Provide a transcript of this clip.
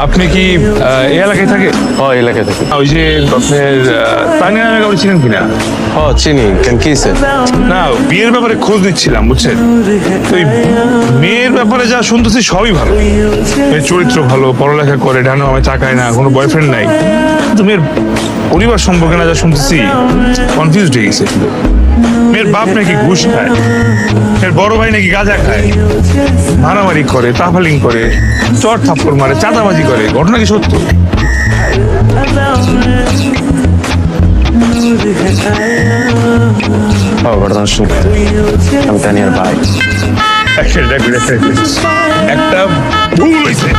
আপনি কি এই এলাকায় থাকে? এলাকায় থাকি। ওই যে আপনার তানিয়া নামে কাউকে চিনেন কিনা? চিনি। কেন কি স্যার? না, বিয়ের ব্যাপারে খোঁজ নিচ্ছিলাম, বুঝছেন? তো এই মেয়ের ব্যাপারে যা শুনতেছি সবই ভালো। মেয়ের চরিত্র ভালো, পড়ালেখা করে, ডানো আমি তাকায় না, কোনো বয়ফ্রেন্ড নাই। কিন্তু মেয়ের পরিবার সম্পর্কে না যা শুনতেছি কনফিউজড হয়ে গেছে। মেয়ের বাপ নাকি ঘুষ খায়, মেয়ের বড় ভাই নাকি গাঁজা খায়, মারামারি করে, তাফালিং করে, চর থাপ্পড় মারে, চাঁদাবাজি করে। ঘটনা কি সত্য? ঘটনা শুনতে আমি তানিয়ার ভাই। একটা ভুল হয়েছে।